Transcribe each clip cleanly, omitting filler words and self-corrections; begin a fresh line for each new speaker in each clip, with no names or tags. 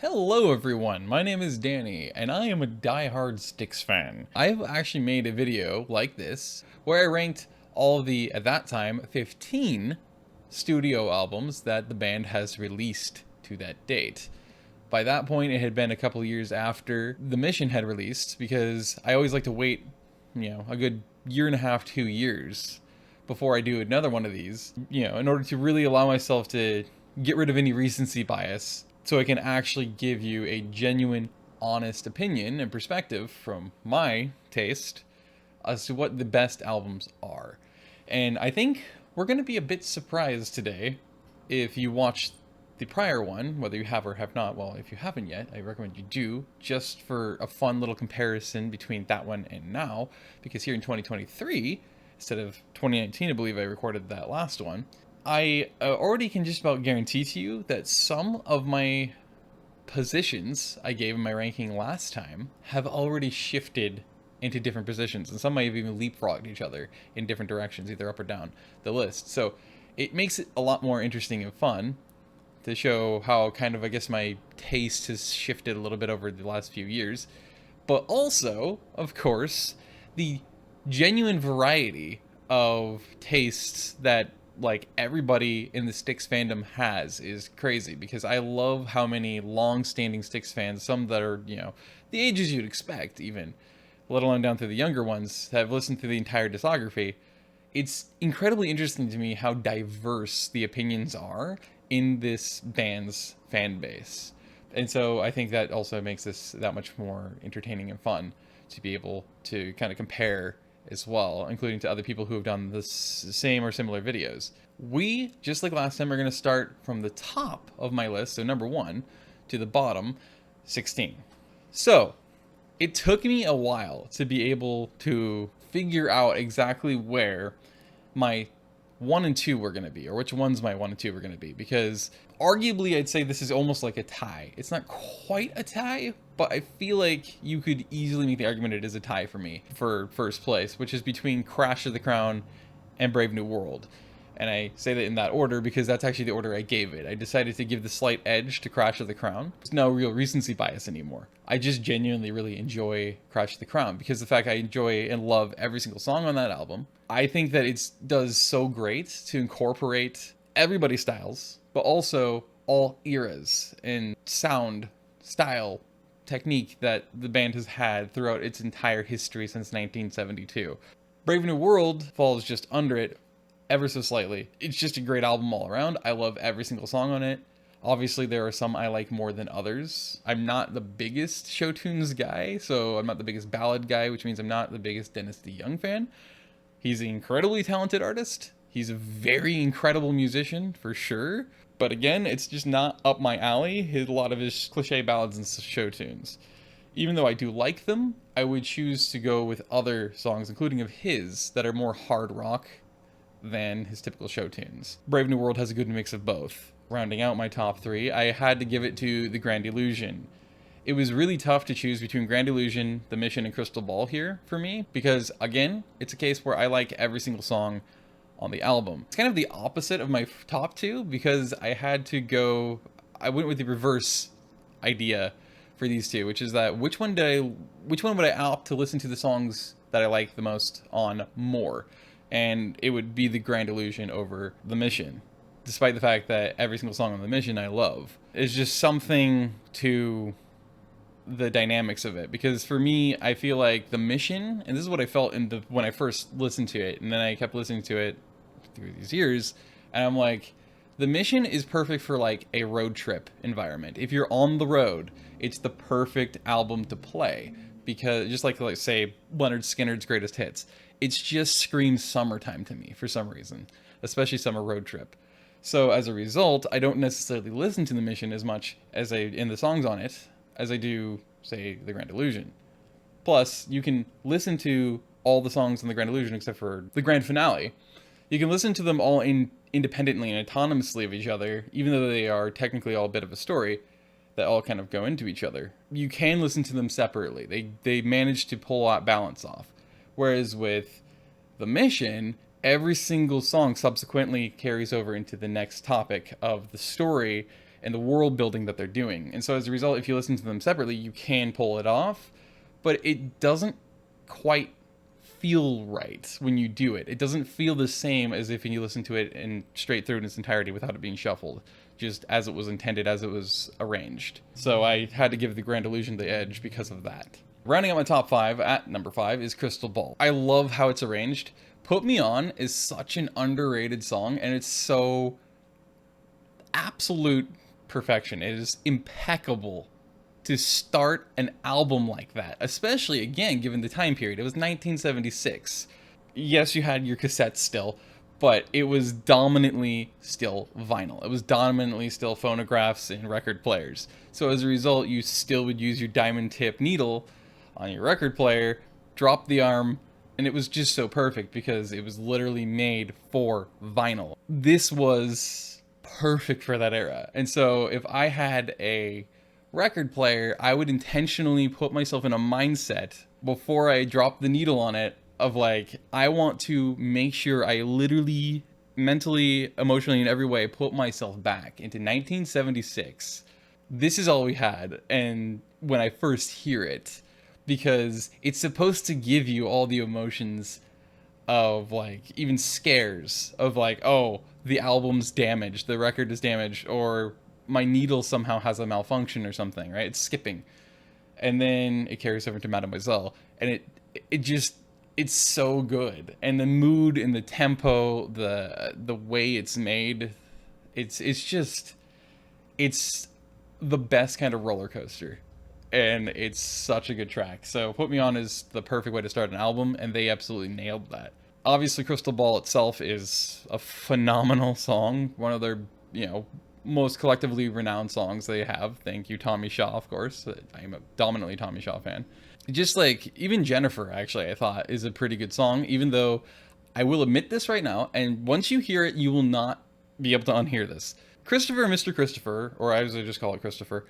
Hello everyone, my name is Danny, and I am a die-hard Styx fan. I've actually made a video like this, where I ranked all the, at that time, 15 studio albums that the band has released to that date. By that point, it had been a couple years after The Mission had released, because I always like to wait, a good year and a half, 2 years, before I do another one of these, in order to really allow myself to get rid of any recency bias so I can actually give you a genuine, honest opinion and perspective from my taste as to what the best albums are. And I think we're going to be a bit surprised today if you watch the prior one, whether you have or have not. Well, if you haven't yet, I recommend you do, just for a fun little comparison between that one and now, because here in 2023, instead of 2019, I believe I recorded that last one, I already can just about guarantee to you that some of my positions I gave in my ranking last time have already shifted into different positions, and some might have even leapfrogged each other in different directions, either up or down the list. So it makes it a lot more interesting and fun to show how kind of, I guess, my taste has shifted a little bit over the last few years, but also, of course, the genuine variety of tastes that like everybody in the Styx fandom has is crazy, because I love how many long-standing Styx fans, some that are, the ages you'd expect even, let alone down to the younger ones, have listened to the entire discography. It's incredibly interesting to me how diverse the opinions are in this band's fan base. And so I think that also makes this that much more entertaining and fun to be able to kind of compare as well, including to other people who have done the same or similar videos. We, just like last time, are going to start from the top of my list, so number 1, to the bottom, 16. So, it took me a while to be able to figure out exactly where my 1 and 2 were going to be, or which ones my 1 and 2 were going to be, because arguably I'd say this is almost like a tie. It's not quite a tie, but I feel like you could easily make the argument it is a tie for me for first place, which is between Crash of the Crown and Brave New World. And I say that in that order because that's actually the order I gave it. I decided to give the slight edge to Crash of the Crown. There's no real recency bias anymore. I just genuinely really enjoy Crash of the Crown because the fact I enjoy and love every single song on that album. I think that it does so great to incorporate everybody's styles, but also all eras and sound, style, technique that the band has had throughout its entire history since 1972. Brave New World falls just under it ever so slightly. It's just a great album all around. I love every single song on it. Obviously, there are some I like more than others. I'm not the biggest show tunes guy, so I'm not the biggest ballad guy, which means I'm not the biggest Dennis DeYoung fan. He's an incredibly talented artist. He's a very incredible musician, for sure. But again, it's just not up my alley, a lot of his cliche ballads and show tunes. Even though I do like them, I would choose to go with other songs, including of his, that are more hard rock than his typical show tunes. Brave New World has a good mix of both. Rounding out my top 3, I had to give it to The Grand Illusion. It was really tough to choose between Grand Illusion, The Mission, and Crystal Ball here for me, because again, it's a case where I like every single song on the album. It's kind of the opposite of my top 2, because I went with the reverse idea for these two, which is that which one would I opt to listen to the songs that I like the most on more? And it would be The Grand Illusion over The Mission, despite the fact that every single song on The Mission I love. It's just something to the dynamics of it, because for me, I feel like The Mission, and this is what I felt when I first listened to it, and then I kept listening to it through these years, and I'm like, The Mission is perfect for like a road trip environment. If you're on the road, it's the perfect album to play, because just like say Leonard Skinner's Greatest Hits, it's just screams summertime to me for some reason, especially summer road trip. So as a result, I don't necessarily listen to The Mission as much as in the songs on it as I do, say, The Grand Illusion. Plus, you can listen to all the songs in The Grand Illusion except for the grand finale. You can listen to them all independently and autonomously of each other, even though they are technically all a bit of a story that all kind of go into each other. You can listen to them separately. They manage to pull that balance off. Whereas with The Mission, every single song subsequently carries over into the next topic of the story, and the world building that they're doing. And so as a result, if you listen to them separately, you can pull it off, but it doesn't quite feel right when you do it. It doesn't feel the same as if you listen to it in straight through in its entirety without it being shuffled, just as it was intended, as it was arranged. So I had to give the Grand Illusion the edge because of that. Rounding out my top 5, at number 5, is Crystal Ball. I love how it's arranged. Put Me On is such an underrated song, and it's so absolute perfection. It is impeccable to start an album like that, especially, again, given the time period. It was 1976. Yes, you had your cassettes still, but it was dominantly still vinyl. It was dominantly still phonographs and record players. So as a result, you still would use your diamond tip needle on your record player, drop the arm, and it was just so perfect because it was literally made for vinyl. This was perfect for that era. And so if I had a record player, I would intentionally put myself in a mindset before I drop the needle on it of like, I want to make sure I literally, mentally, emotionally, in every way, put myself back into 1976. This is all we had. And when I first hear it, because it's supposed to give you all the emotions of like even scares of like, oh, the album's damaged, the record is damaged, or my needle somehow has a malfunction or something, right? It's skipping. And then it carries over to Mademoiselle, and it's so good. And the mood and the tempo, the way it's made, it's the best kind of roller coaster. And it's such a good track. So Put Me On is the perfect way to start an album, and they absolutely nailed that. Obviously, Crystal Ball itself is a phenomenal song. One of their, most collectively renowned songs they have. Thank you, Tommy Shaw, of course. I am a dominantly Tommy Shaw fan. Just like, even Jennifer, actually, I thought is a pretty good song, even though I will admit this right now, and once you hear it, you will not be able to unhear this. Christopher and Mr. Christopher, or as I just call it, Christopher,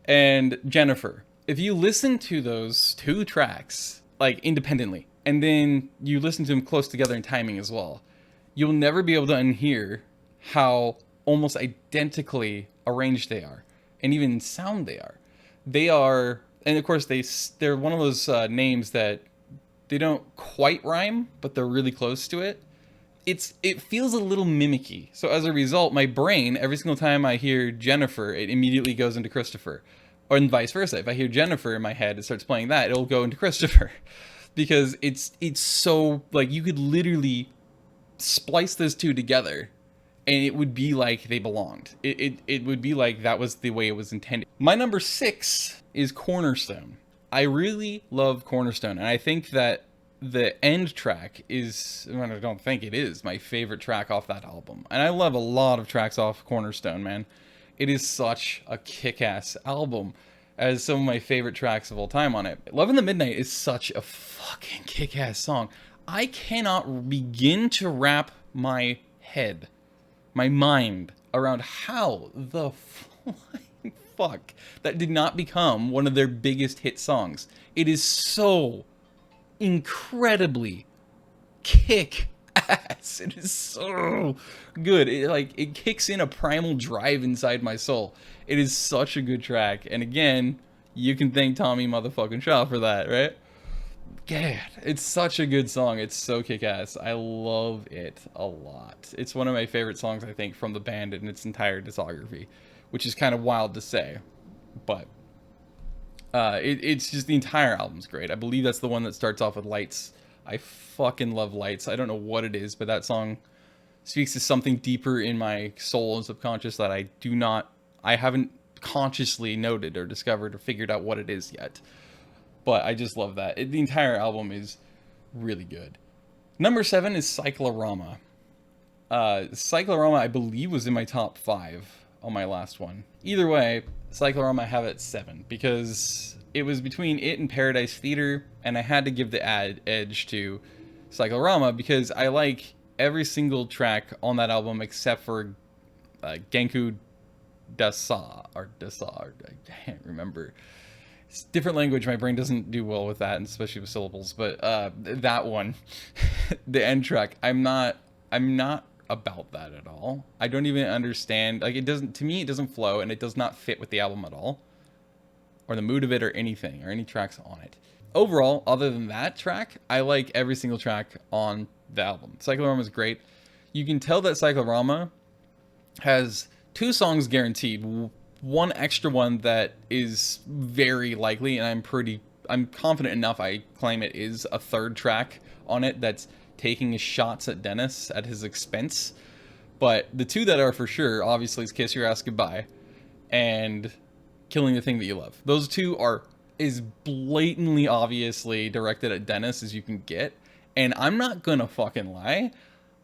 and Jennifer, if you listen to those two tracks, like, independently, and then you listen to them close together in timing as well, you'll never be able to unhear how almost identically arranged they are, and even sound they are. They are, and of course they're one of those names that they don't quite rhyme, but they're really close to it. It feels a little mimicky. So as a result, my brain, every single time I hear Jennifer, it immediately goes into Christopher. Or vice versa. If I hear Jennifer in my head, it starts playing that, it'll go into Christopher. Because it's so, like, you could literally splice those two together, and it would be like they belonged. It would be like that was the way it was intended. My number 6 is Cornerstone. I really love Cornerstone, and I think that the end track is, well, I don't think it is, my favorite track off that album. And I love a lot of tracks off Cornerstone, man. It is such a kick-ass album, as some of my favorite tracks of all time on it. Love in the Midnight is such a fucking kick-ass song. I cannot begin to wrap my head, my mind, around how the flying fuck that did not become one of their biggest hit songs. It is so incredibly kick-ass. It is so good. It kicks in a primal drive inside my soul. It is such a good track. And again, you can thank Tommy motherfucking Shaw for that, right? God, it's such a good song. It's so kick-ass. I love it a lot. It's one of my favorite songs, I think, from the band in its entire discography, which is kind of wild to say, but it's just, the entire album's great. I believe that's the one that starts off with Lights. I fucking love Lights. I don't know what it is, but that song speaks to something deeper in my soul and subconscious that I haven't consciously noted or discovered or figured out what it is yet. But I just love that. The entire album is really good. Number 7 is Cyclorama. Cyclorama, I believe, was in my top 5 on my last one. Either way, Cyclorama I have at 7 because it was between it and Paradise Theater, and I had to give the edge to Cyclorama because I like every single track on that album except for Genku Dasa, or I can't remember. It's a different language. My brain doesn't do well with that, and especially with syllables. But that one, the end track, I'm not about that at all. I don't even understand. Like, it doesn't, to me, it doesn't flow, and it does not fit with the album at all, or the mood of it, or anything, or any tracks on it. Overall, other than that track, I like every single track on the album. Cyclorama is great. You can tell that Cyclorama has 2 songs guaranteed. One extra one that is very likely, and I'm confident enough I claim it is a 3rd track on it that's taking his shots at Dennis at his expense. But the 2 that are for sure, obviously, is Kiss Your Ass Goodbye and Killing the Thing That You Love. Those 2 are as blatantly obviously directed at Dennis as you can get. And I'm not gonna fucking lie,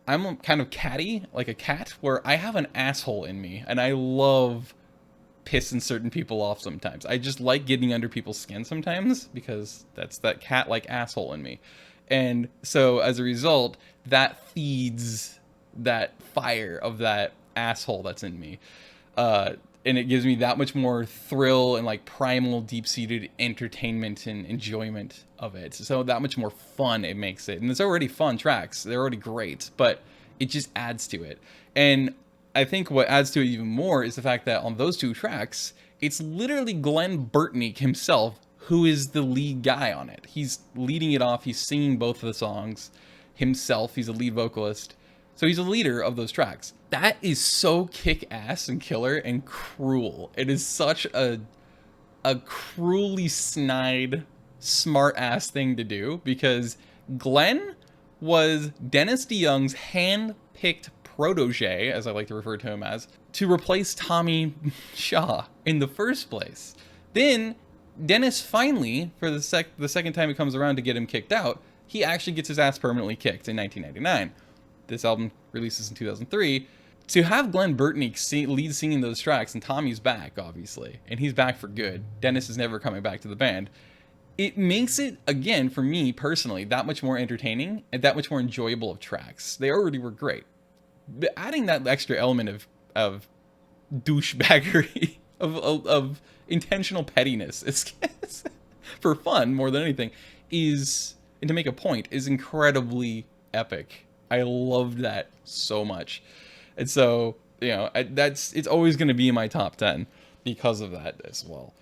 I'm kind of catty, like a cat, where I have an asshole in me, and I love pissing certain people off sometimes. I just like getting under people's skin sometimes, because that's that cat-like asshole in me. And so as a result, that feeds that fire of that asshole that's in me. And it gives me that much more thrill and like primal, deep-seated entertainment and enjoyment of it. So that much more fun it makes it. And it's already fun tracks. They're already great, but it just adds to it. And I think what adds to it even more is the fact that on those 2 tracks, it's literally Glenn Burtnick himself who is the lead guy on it. He's leading it off. He's singing both of the songs himself. He's a lead vocalist. So he's a leader of those tracks. That is so kick-ass and killer and cruel. It is such a cruelly snide, smart-ass thing to do, because Glenn was Dennis DeYoung's hand-picked protege, as I like to refer to him as, to replace Tommy Shaw in the first place. Then Dennis finally, for the second time it comes around to get him kicked out, he actually gets his ass permanently kicked in 1999. This album releases in 2003. To have Glenn Burtnick lead singing those tracks, and Tommy's back, obviously, and he's back for good. Dennis is never coming back to the band. It makes it, again, for me personally, that much more entertaining and that much more enjoyable of tracks. They already were great. But adding that extra element of douchebaggery, of intentional pettiness, is for fun more than anything, and to make a point, is incredibly epic. I loved that so much. And so, you know, it's always going to be in my top 10 because of that as well.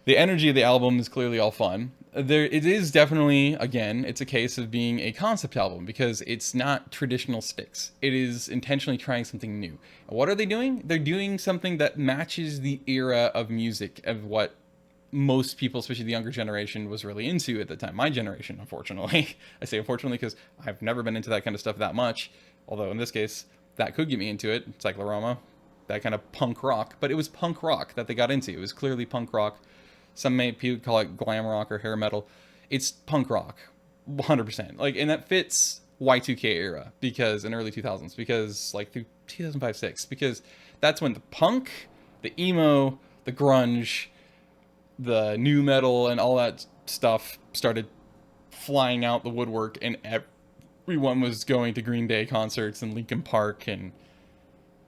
The energy of the album is clearly all fun. It is definitely, again, it's a case of being a concept album, because it's not traditional Styx. It is intentionally trying something new. And what are they doing? They're doing something that matches the era of music, of what most people, especially the younger generation, was really into at the time. My generation, unfortunately. I say unfortunately because I've never been into that kind of stuff that much. Although in this case, that could get me into it. Cyclorama, that kind of punk rock. But it was punk rock that they got into. It was clearly punk rock. Some people call it glam rock or hair metal. It's punk rock, 100%. Like, and that fits Y2K era, because in early 2000s, because like through 2005-6, because that's when the punk, the emo, the grunge, the new metal, and all that stuff started flying out the woodwork, and everyone was going to Green Day concerts and Linkin Park, and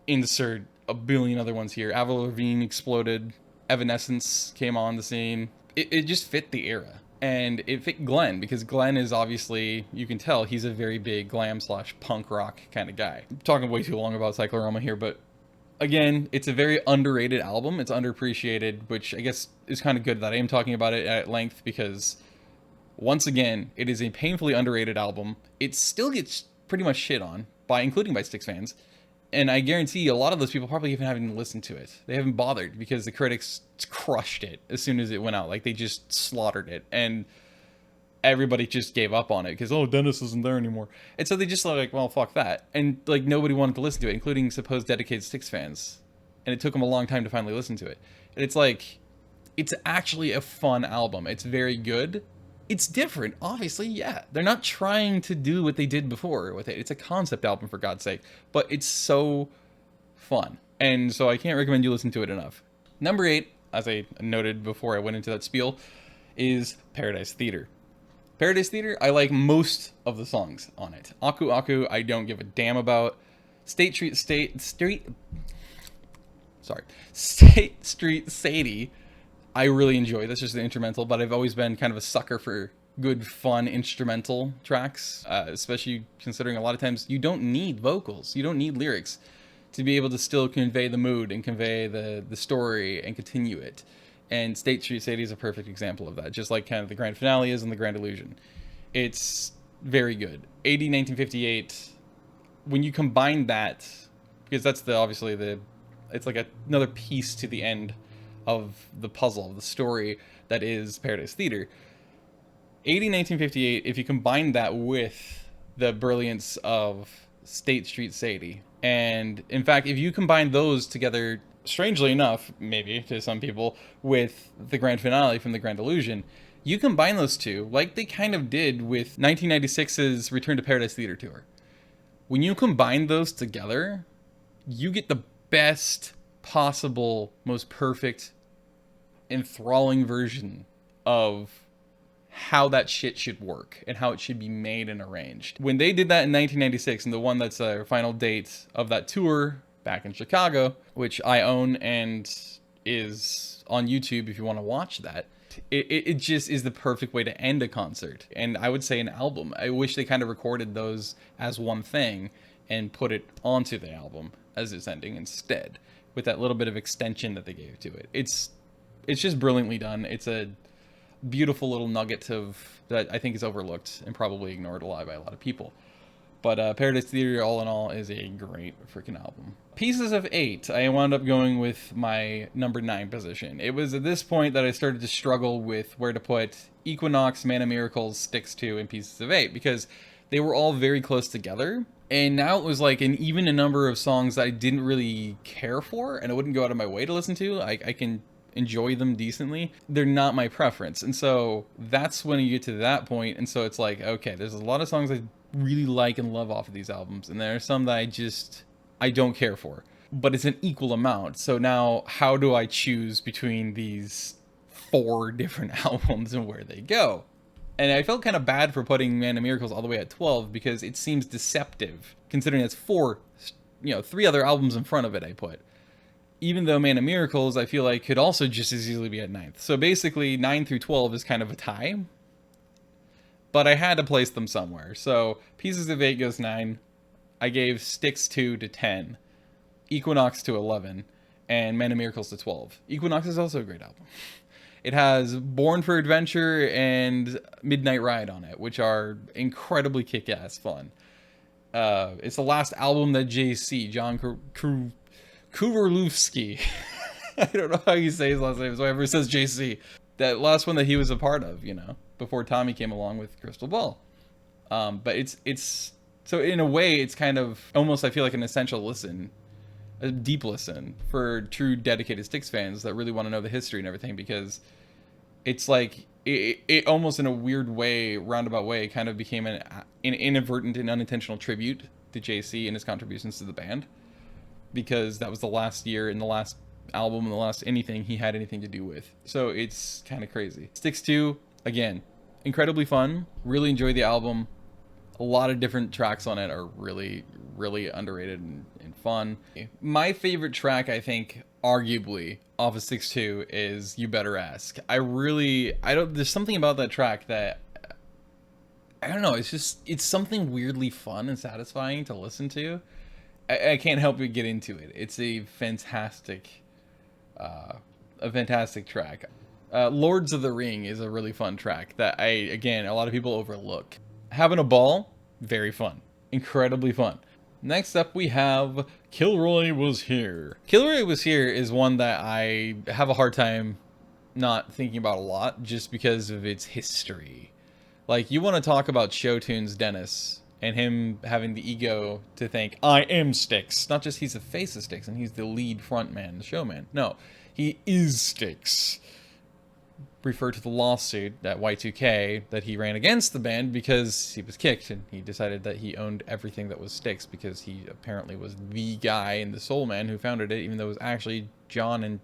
insert a billion other ones here. Avril Lavigne exploded. Evanescence came on the scene. It just fit the era. And it fit Glenn, because Glenn is obviously, you can tell, he's a very big glam/punk rock kind of guy. I'm talking way too long about Cyclorama here, but again, it's a very underrated album. It's underappreciated, which I guess is kind of good that I am talking about it at length, because once again, it is a painfully underrated album. It still gets pretty much shit on, including by Styx fans. And I guarantee a lot of those people probably even haven't listened to it. They haven't bothered, because the critics crushed it as soon as it went out. Like, they just slaughtered it. And everybody just gave up on it because, oh, Dennis isn't there anymore. And so they just like, well, fuck that. And like, nobody wanted to listen to it, including supposed dedicated Styx fans. And it took them a long time to finally listen to it. And it's like, it's actually a fun album. It's very good. It's different, obviously, yeah. They're not trying to do what they did before with it. It's a concept album, for God's sake. But it's so fun. And so I can't recommend you listen to it enough. Number 8, as I noted before I went into that spiel, is Paradise Theater. Paradise Theater, I like most of the songs on it. Aku Aku, I don't give a damn about. State Street Sadie, I really enjoy. That's just the instrumental, but I've always been kind of a sucker for good, fun instrumental tracks, especially considering a lot of times you don't need vocals, you don't need lyrics to be able to still convey the mood and convey the story and continue it. And State Street Sadie is a perfect example of that, just like kind of the grand finale is in the Grand Illusion. It's very good. AD 1958, when you combine that, because that's it's like another piece to the end of the puzzle, of the story that is Paradise Theater. AD 1958, if you combine that with the brilliance of State Street Sadie, and in fact, if you combine those together, strangely enough, maybe to some people, with the grand finale from the Grand Illusion, you combine those two, like they kind of did with 1996's Return to Paradise Theater Tour. When you combine those together, you get the best possible, most perfect, enthralling version of how that shit should work and how it should be made and arranged. When they did that in 1996, and the one that's our final date of that tour back in Chicago, which I own and is on YouTube if you want to watch that, it just is the perfect way to end a concert, and I would say an album. I wish they kind of recorded those as one thing and put it onto the album as its ending instead, with that little bit of extension that they gave to it. It's just brilliantly done. It's a beautiful little nugget of that I think is overlooked and probably ignored a lot by a lot of people. But Paradise Theater, all in all, is a great freaking album. Pieces of 8, I wound up going with my number 9 position. It was at this point that I started to struggle with where to put Equinox, Man of Miracles, Styx II, and Pieces of 8, because they were all very close together. And now it was like an even a number of songs that I didn't really care for, and I wouldn't go out of my way to listen to. I can enjoy them decently. They're not my preference. And so that's when you get to that point. And so it's like, okay, there's a lot of songs I really like and love off of these albums, and there are some that I don't care for, but it's an equal amount. So now how do I choose between these 4 different albums and where they go? And I felt kind of bad for putting Man of Miracles all the way at 12, because it seems deceptive considering it's 4, 3 other albums in front of it I put. Even though Man of Miracles, I feel like, could also just as easily be at 9th. So basically 9 through 12 is kind of a tie, but I had to place them somewhere. So Pieces of 8 goes 9. I gave Styx II to 10, Equinox to 11, and Man of Miracles to 12. Equinox is also a great album. It has Born for Adventure and Midnight Ride on it, which are incredibly kick-ass fun. It's the last album that John Kuverlewski, I don't know how you say his last name, so whoever says JC, that last one that he was a part of, before Tommy came along with Crystal Ball. But it's so in a way, it's kind of almost, I feel like, an essential listen, a deep listen for true dedicated Styx fans that really want to know the history and everything, because it's like it almost in a weird way, roundabout way, kind of became an inadvertent and unintentional tribute to JC and his contributions to the band, because that was the last year and the last album and the last anything he had anything to do with. So it's kind of crazy. Styx II, again, incredibly fun. Really enjoy the album. A lot of different tracks on it are really, really underrated and fun. My favorite track, I think, arguably, off of Styx II is You Better Ask. There's something about that track that, I don't know, it's something weirdly fun and satisfying to listen to. I can't help but get into it. It's a fantastic track. Lords of the Ring is a really fun track that a lot of people overlook. Having a Ball, very fun. Incredibly fun. Next up we have Kilroy Was Here. Kilroy Was Here is one that I have a hard time not thinking about a lot, just because of its history. Like, you want to talk about show tunes Dennis, and him having the ego to think, I am Styx. Not just he's the face of Styx and he's the lead front man, the showman. No, he is Styx. Refer to the lawsuit at Y2K that he ran against the band because he was kicked, and he decided that he owned everything that was Styx, because he apparently was the guy and the soul man who founded it, even though it was actually John and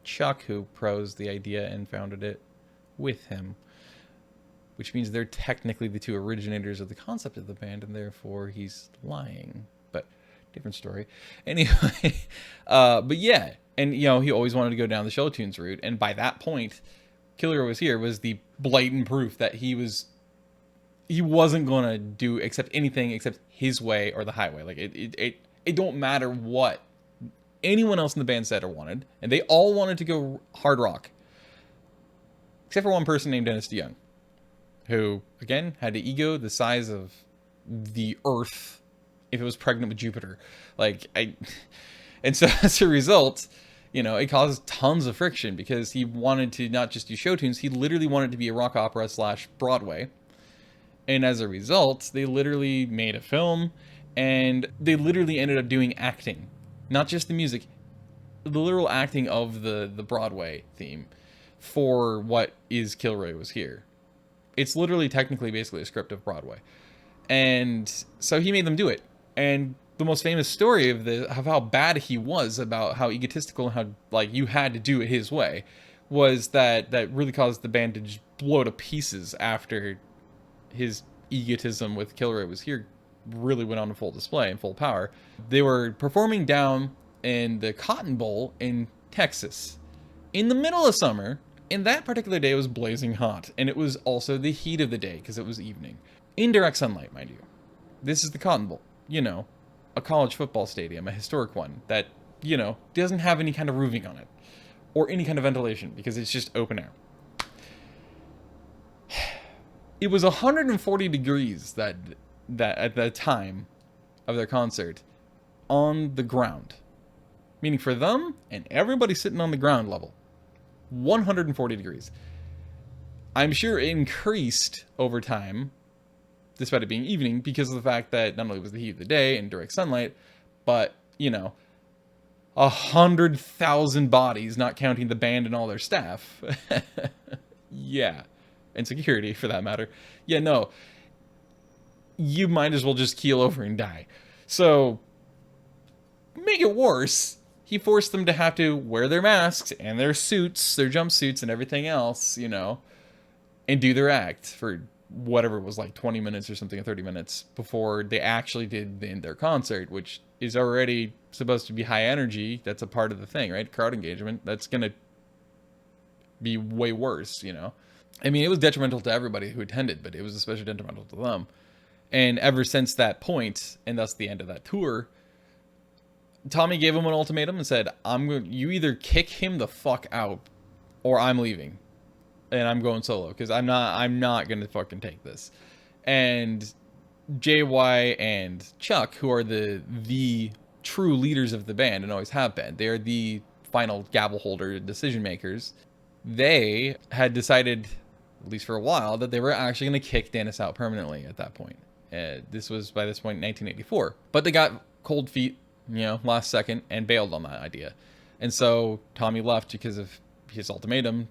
Chuck who proposed the idea and founded it with him. Which means they're technically the 2 originators of the concept of the band, and therefore he's lying. But different story. Anyway, but yeah, and he always wanted to go down the show tunes route, and by that point, Kilroy Was Here was the blatant proof that he was he wasn't gonna do anything except his way or the highway. Like it don't matter what anyone else in the band said or wanted, and they all wanted to go hard rock, except for one person named Dennis DeYoung, who again had an ego the size of the Earth if it was pregnant with Jupiter. And so as a result, you know, it caused tons of friction because he wanted to not just do show tunes, he literally wanted to be a rock opera / Broadway. And as a result, they literally made a film, and they literally ended up doing acting. Not just the music, the literal acting of the Broadway theme for what is Kilroy Was Here. It's literally technically basically a script of Broadway. And so he made them do it. And the most famous story of how bad he was about how egotistical and how, like, you had to do it his way was that really caused the band to just blow to pieces after his egotism with Kilroy Was Here really went on full display and full power. They were performing down in the Cotton Bowl in Texas in the middle of summer, and that particular day was blazing hot, and it was also the heat of the day because it was evening. In direct sunlight, mind you. This is the Cotton Bowl, you know, a college football stadium, a historic one that, you know, doesn't have any kind of roofing on it or any kind of ventilation because it's just open air. It was 140 degrees that at the time of their concert on the ground. Meaning for them and everybody sitting on the ground level, 140 degrees. I'm sure it increased over time, despite it being evening, because of the fact that not only was the heat of the day and direct sunlight, but, you know, 100,000 bodies, not counting the band and all their staff. Yeah. And security, for that matter. Yeah, no. You might as well just keel over and die. So, make it worse, he forced them to have to wear their masks and their suits, their jumpsuits and everything else, you know, and do their act for whatever it was, like 20 minutes or something, or 30 minutes before they actually did their concert, which is already supposed to be high energy. That's a part of the thing, right? Crowd engagement. That's going to be way worse, you know? I mean, it was detrimental to everybody who attended, but it was especially detrimental to them. And ever since that point, and thus the end of that tour, Tommy gave him an ultimatum and said, you either kick him the fuck out, or I'm leaving. And I'm going solo, because I'm not going to fucking take this. And JY and Chuck, who are the true leaders of the band and always have been, they are the final gavel holder decision makers. They had decided, at least for a while, that they were actually going to kick Dennis out permanently at that point. This was, by this point, 1984. But they got cold feet, you know, last second, and bailed on that idea. And so Tommy left because of his ultimatum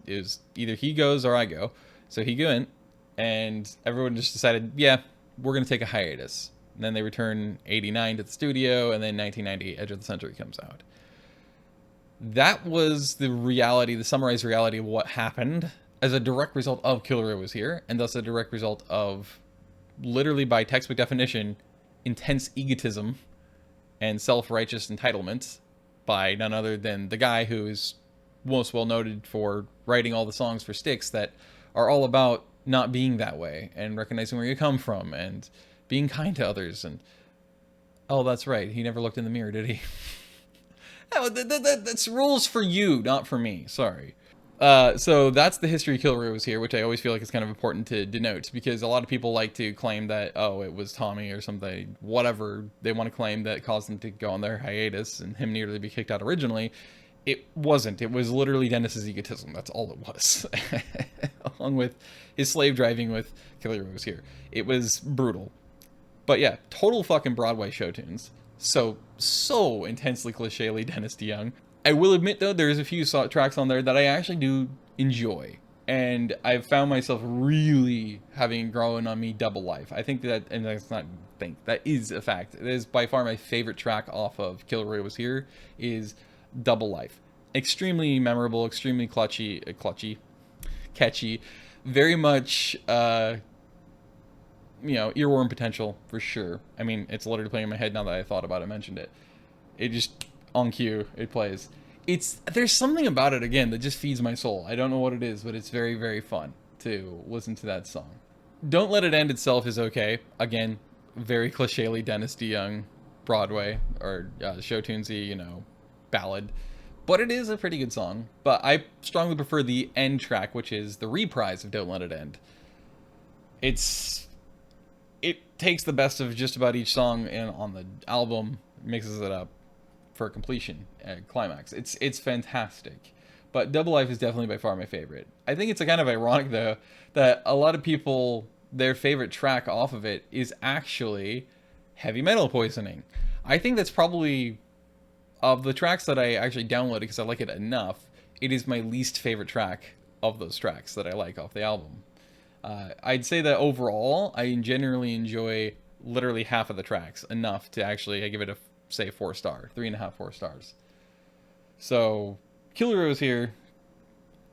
is either he goes or I go. So he went, and everyone just decided, yeah, we're going to take a hiatus. And then they return 89 to the studio, and then 1990, Edge of the Century comes out. That was the reality, the summarized reality of what happened as a direct result of Kilroy Was Here, and thus a direct result of, literally by textbook definition, intense egotism and self-righteous entitlement by none other than the guy who is most well noted for writing all the songs for Styx that are all about not being that way and recognizing where you come from and being kind to others. And oh, that's right, he never looked in the mirror, did he? That's rules for you, not for me. Sorry. So that's the history of Kilroy Was Here, which I always feel like is kind of important to denote, because a lot of people like to claim that, oh, it was Tommy or something, whatever they want to claim that caused them to go on their hiatus and him nearly be kicked out originally. It wasn't. It was literally Dennis's egotism. That's all it was. Along with his slave driving with Kilroy Was Here. It was brutal. But yeah, total fucking Broadway show tunes. So intensely cliche-ly Dennis DeYoung. I will admit, though, there's a few tracks on there that I actually do enjoy. And I've found myself really having grown on me Double Life. I think that, and that's not think, that is a fact. It is by far my favorite track off of Kilroy Was Here is Double Life. Extremely memorable, extremely catchy, very much, you know, earworm potential for sure. I mean, it's literally playing in my head now that I thought about it, mentioned it. It just, on cue, it plays. There's something about it, again, that just feeds my soul. I don't know what it is, but it's very, very fun to listen to that song. Don't Let It End itself is okay. Again, very clichély Dennis DeYoung Broadway or show tunesy, you know, ballad. But it is a pretty good song. But I strongly prefer the end track, which is the reprise of Don't Let It End. It takes the best of just about each song on the album, mixes it up for completion and climax. It's fantastic. But Double Life is definitely by far my favorite. I think it's kind of ironic though that a lot of people, their favorite track off of it is actually Heavy Metal Poisoning. I think that's probably, of the tracks that I actually downloaded because I like it enough, it is my least favorite track of those tracks that I like off the album. I'd say that overall, I generally enjoy literally half of the tracks enough to actually give it a, say, 4 star, 3.5, 4 stars. So, Kilroy Was Here.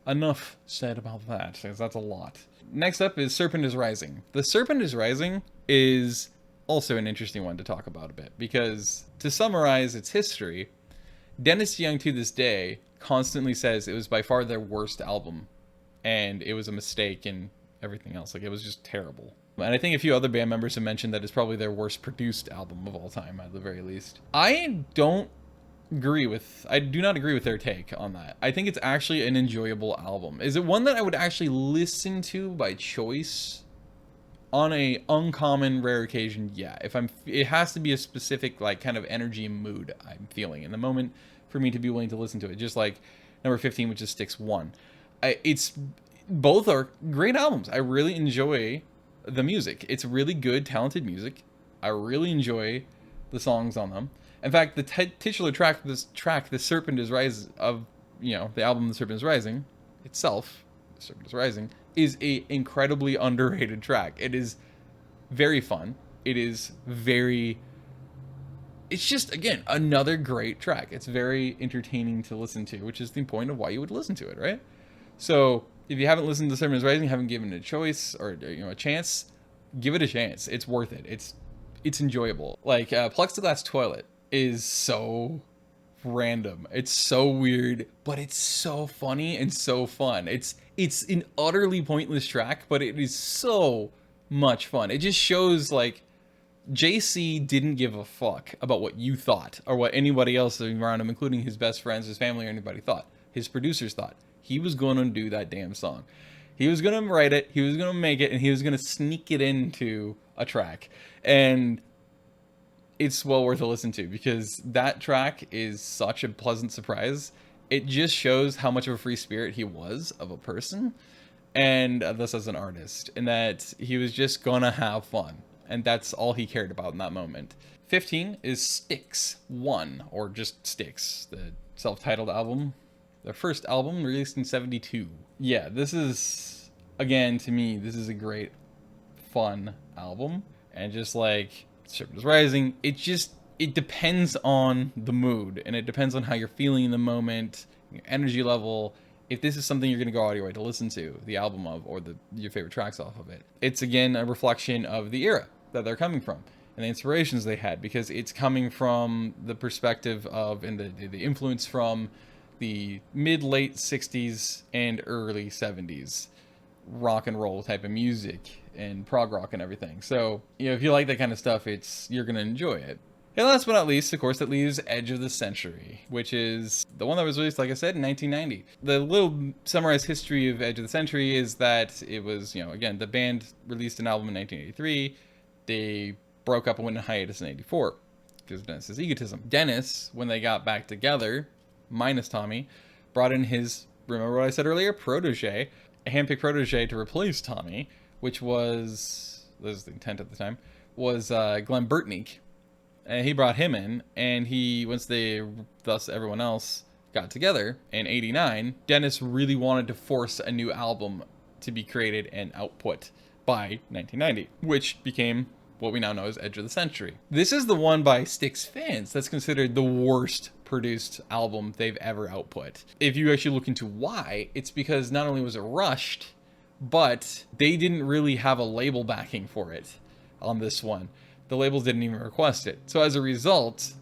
Enough said about that, because that's a lot. Next up is Serpent Is Rising. The Serpent Is Rising is also an interesting one to talk about a bit, because to summarize its history, Dennis DeYoung to this day constantly says it was by far their worst album, and it was a mistake and everything else. Like, it was just terrible. And I think a few other band members have mentioned that it's probably their worst produced album of all time, at the very least. I do not agree with their take on that. I think it's actually an enjoyable album. Is it one that I would actually listen to by choice? On a uncommon rare occasion, yeah. It has to be a specific like kind of energy and mood I'm feeling in the moment for me to be willing to listen to it. Just like number 15, which is Styx I. Both are great albums. I really enjoy the music. It's really good, talented music. I really enjoy the songs on them. In fact, the titular track of this track, The Serpent Is Rising, of, you know, the album The Serpent Is Rising itself, The Serpent Is Rising, is a incredibly underrated track. It is very fun. It's just, again, another great track. It's very entertaining to listen to, which is the point of why you would listen to it, right? So, if you haven't listened to The Serpent Is Rising, haven't given it a choice or, you know, a chance, give it a chance. It's worth it. It's enjoyable. Like Plexiglass Toilet is so random. It's so weird, but it's so funny and so fun. It's an utterly pointless track, but it is so much fun. It just shows like JC didn't give a fuck about what you thought or what anybody else around him, including his best friends, his family, or anybody thought. His producers thought. He was going to do that damn song. He was going to write it, he was going to make it, and he was going to sneak it into a track. And it's well worth a listen to, because that track is such a pleasant surprise. It just shows how much of a free spirit he was of a person, and thus as an artist, and that he was just going to have fun. And that's all he cared about in that moment. 15 is Styx I, or just Styx, the self-titled album. Their first album, released in 1972. Yeah, this is, again, to me, this is a great, fun album. And just like Serpent Is Rising, it depends on the mood. And it depends on how you're feeling in the moment, your energy level. If this is something you're going to go out of your way to listen to, the album of, or your favorite tracks off of it. It's, again, a reflection of the era that they're coming from and the inspirations they had, because it's coming from the perspective of, and the influence from the mid-late 60s and early 70s rock and roll type of music and prog rock and everything. So, you know, if you like that kind of stuff, you're going to enjoy it. And last but not least, of course, that leaves Edge of the Century, which is the one that was released, like I said, in 1990. The little summarized history of Edge of the Century is that it was, you know, again, the band released an album in 1983. They broke up and went in hiatus in 1984 because of Dennis's egotism. Dennis, when they got back together, minus Tommy, brought in his, remember what I said earlier, protege, a handpicked protege to replace Tommy, which was, this is the intent at the time, was Glenn Burtnik. And he brought him in, and once thus everyone else got together in 1989, Dennis really wanted to force a new album to be created and output by 1990, which became what we now know as Edge of the Century. This is the one by Styx fans that's considered the worst produced album they've ever output. If you actually look into why, it's because not only was it rushed, but they didn't really have a label backing for it on this one. The labels didn't even request it. So as a result,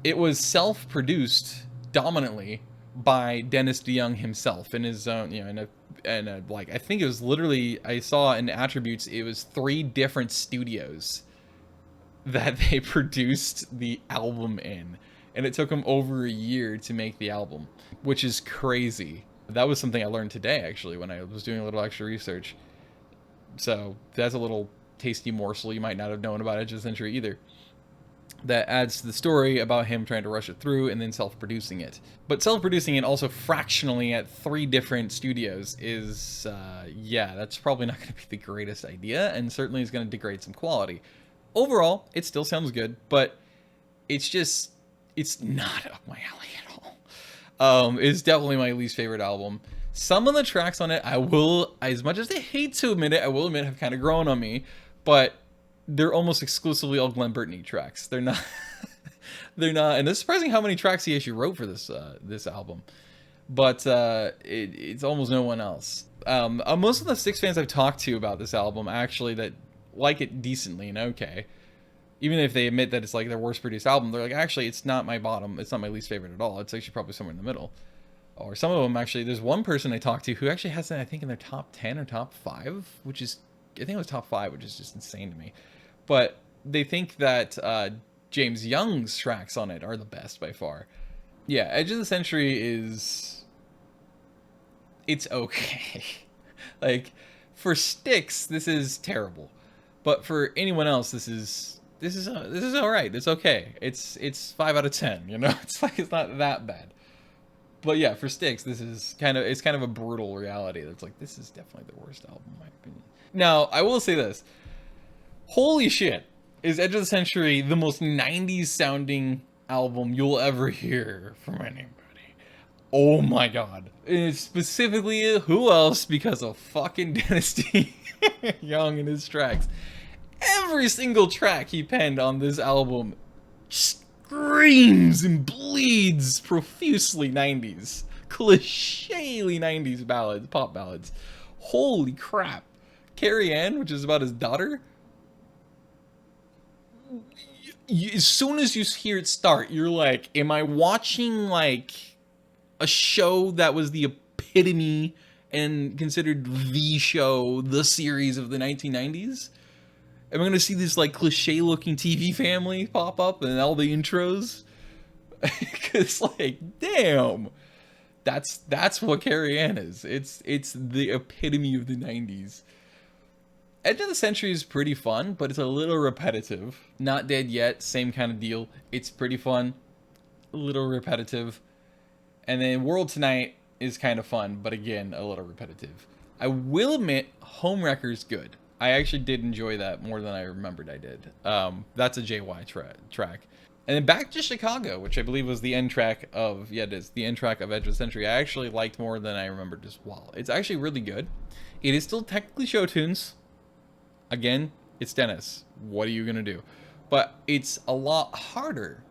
it was self-produced dominantly by Dennis DeYoung himself in his own, you know, in a like, I think it was literally, I saw in attributes, it was 3 different studios that they produced the album in. And it took them over a year to make the album, which is crazy. That was something I learned today, actually, when I was doing a little extra research. So that's a little tasty morsel you might not have known about Edge of the Century either. That adds to the story about him trying to rush it through and then self-producing it. But self-producing it also fractionally at 3 different studios is, yeah, that's probably not going to be the greatest idea, and certainly is going to degrade some quality. Overall, it still sounds good, but it's just, it's not up my alley at all. It's definitely my least favorite album. Some of the tracks on it, I will, as much as I hate to admit it, I will admit have kind of grown on me, but they're almost exclusively all Glenn Burtney tracks. They're not, they're not, and it's surprising how many tracks he actually wrote for this this album. But it's almost no one else. Most of the Styx fans I've talked to about this album actually that like it decently and okay, even if they admit that it's like their worst produced album, they're like, actually, it's not my bottom, it's not my least favorite at all. It's actually probably somewhere in the middle. Or some of them actually, there's one person I talked to who actually has it, I think, in their top 10 or top 5, which is, I think it was top 5, which is just insane to me. But they think that James Young's tracks on it are the best by far. Yeah, Edge of the Century is, it's okay. Like, for Styx, this is terrible. But for anyone else, this is all right. It's okay. It's 5 out of 10. You know, it's like, it's not that bad. But yeah, for Styx, this is kind of a brutal reality. That's like, this is definitely the worst album in my opinion. Now, I will say this. Holy shit, is Edge of the Century the most 90s sounding album you'll ever hear from anybody? Oh my god. And specifically, who else because of fucking Dennis DeYoung and his tracks. Every single track he penned on this album screams and bleeds profusely 90s. Cliché-ly 90s ballads, pop ballads. Holy crap. Carrie Ann, which is about his daughter. As soon as you hear it start, you're like, am I watching like a show that was the epitome and considered the show, the series of the 1990s? Am I going to see this like cliche looking TV family pop up and all the intros? Because like, damn, that's what Carrie Ann is. It's the epitome of the 90s. Edge of the Century is pretty fun, but it's a little repetitive. Not Dead Yet, same kind of deal. It's pretty fun, a little repetitive. And then World Tonight is kind of fun, but again, a little repetitive. I will admit, Homewrecker's good. I actually did enjoy that more than I remembered I did. That's a JY track. And then Back to Chicago, which I believe was the end track of, yeah, it is, the end track of Edge of the Century, I actually liked more than I remembered as well. It's actually really good. It is still technically show tunes. Again, it's Dennis. What are you going to do? But it's a lot harder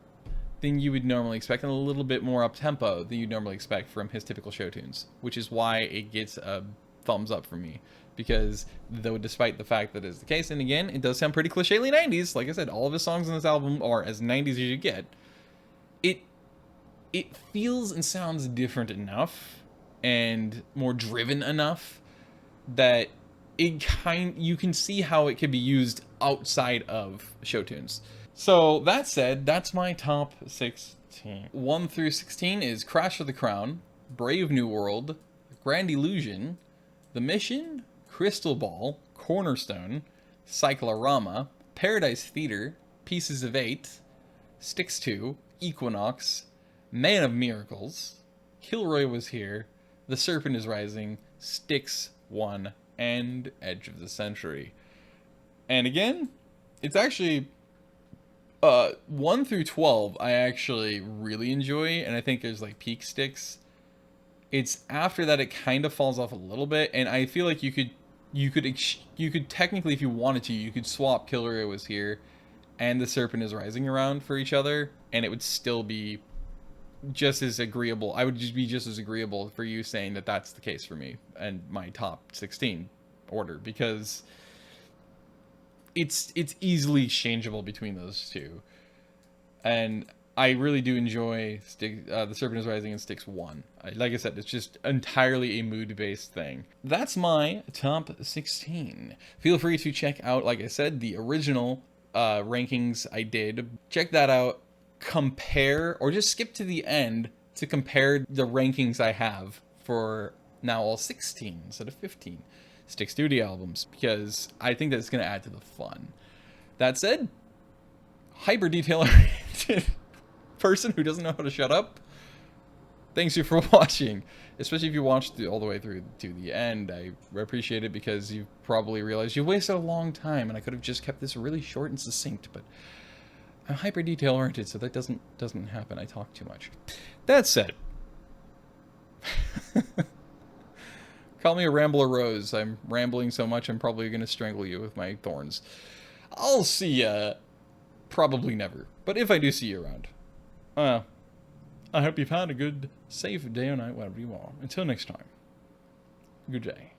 than you would normally expect, and a little bit more up-tempo than you'd normally expect from his typical show tunes, which is why it gets a thumbs up for me. Because though despite the fact that is the case, and again, it does sound pretty cliche-ly 90s, like I said, all of his songs on this album are as 90s as you get, it feels and sounds different enough and more driven enough that you can see how it could be used outside of show tunes. So that said, that's my top 16. 1 through 16 is Crash of the Crown, Brave New World, Grand Illusion, The Mission, Crystal Ball, Cornerstone, Cyclorama, Paradise Theater, Pieces of 8, Styx II, Equinox, Man of Miracles, Kilroy Was Here, The Serpent Is Rising, Styx I, and Edge of the Century. And again, it's actually 1 through 12 I actually really enjoy, and I think there's like peak Styx. It's after that it kind of falls off a little bit, and I feel like you could technically, if you wanted to, you could swap Kilroy Was Here and The Serpent Is Rising around for each other, and it would still be just as agreeable. I would just be just as agreeable for you saying that that's the case for me and my top 16 order, because it's easily exchangeable between those two. And I really do enjoy The Serpent Is Rising and Styx Like I said, it's just entirely a mood-based thing. That's my top 16. Feel free to check out, like I said, the original rankings I did. Check that out. Compare, or just skip to the end to compare the rankings I have for now all 16 instead of 15 Styx studio albums, because I think that's going to add to the fun. That said, hyper detail-oriented person who doesn't know how to shut up, thanks you for watching, especially if you watched all the way through to the end. I appreciate it, because you probably realized you wasted a long time and I could have just kept this really short and succinct, but I'm hyper detail oriented, so that doesn't happen. I talk too much. That said, call me a rambler rose. I'm rambling so much I'm probably gonna strangle you with my thorns. I'll see ya probably never, but if I do see you around, I hope you've had a good, safe day or night, whatever you are. Until next time, good day.